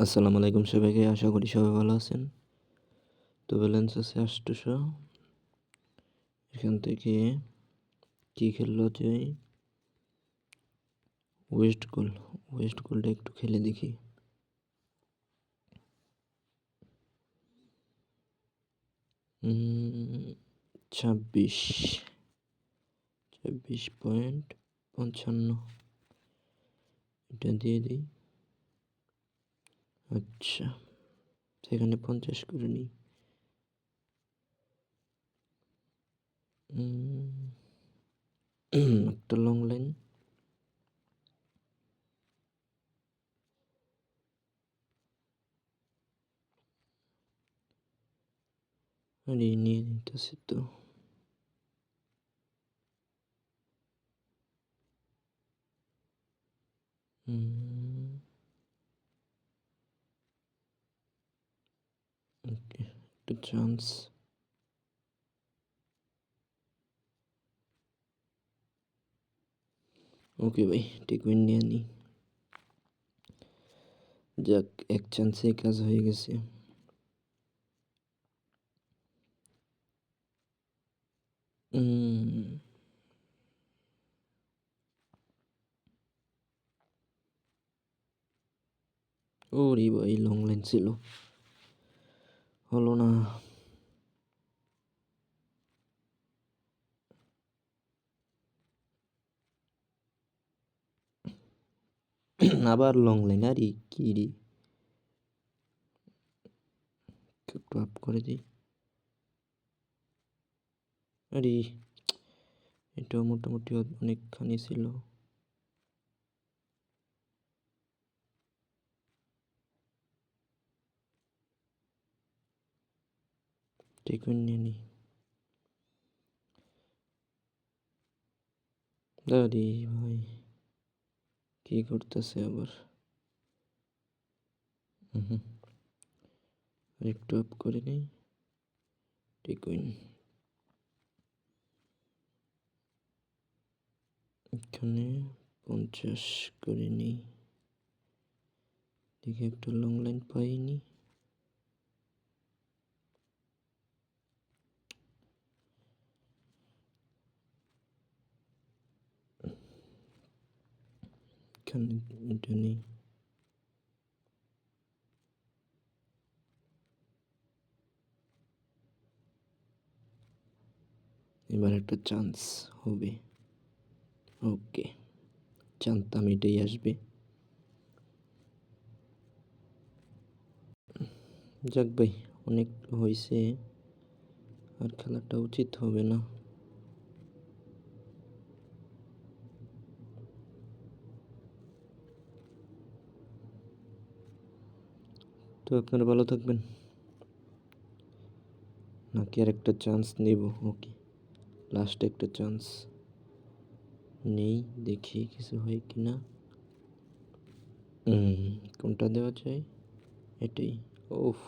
আসসালামু আলাইকুম সবাইকে, আশা করি সবাই ভালো আছেন। তো ব্যালেন্স আছে ৮০০। এখান থেকে কি খেললো যে ওয়েস্ট গোলটা একটু খেলে দেখি। ২৬.৫৫ এটা দিয়ে দিই। আচ্ছা, সেখানে 50 করে নিই। একটা লং লাইন, আরে নিয়ে নিতেছি তো। ওকে, একটা চান্স। ওকে ভাই, টেক উইন নিয়ে নিই। যাক, এক চান্সেই কাজ হয়ে গেছে। ওরে ভাই, লং লাইন ছিল, হলো না। আবার লং লাইন, আরে কি রে, একটু আপ করে দিই। আরে এটাও মোটামুটি অনেকখানি ছিল। টেক উইন নিয়ে নিই। আরে ভাই, কি করতেছে আবার। একটু আপ করে নিই। টেক উইন। এখানে 50 করে নিই। দেখি একটা লং লাইন পাইনি। এখানে এটা নেই। এবার একটা চান্স হবে। ওকে, জানতাম এটাই আসবে। যাক ভাই, অনেক হয়েছে, আর খেলাটা উচিত হবে না। তো আপনারা ভালো থাকবেন, নাকি আর একটা চান্স নেব? ওকে, লাস্ট একটা চান্স নেই, দেখি কিছু হয় কি না। কোনটা দেওয়া যায়? এটাই। ওফ।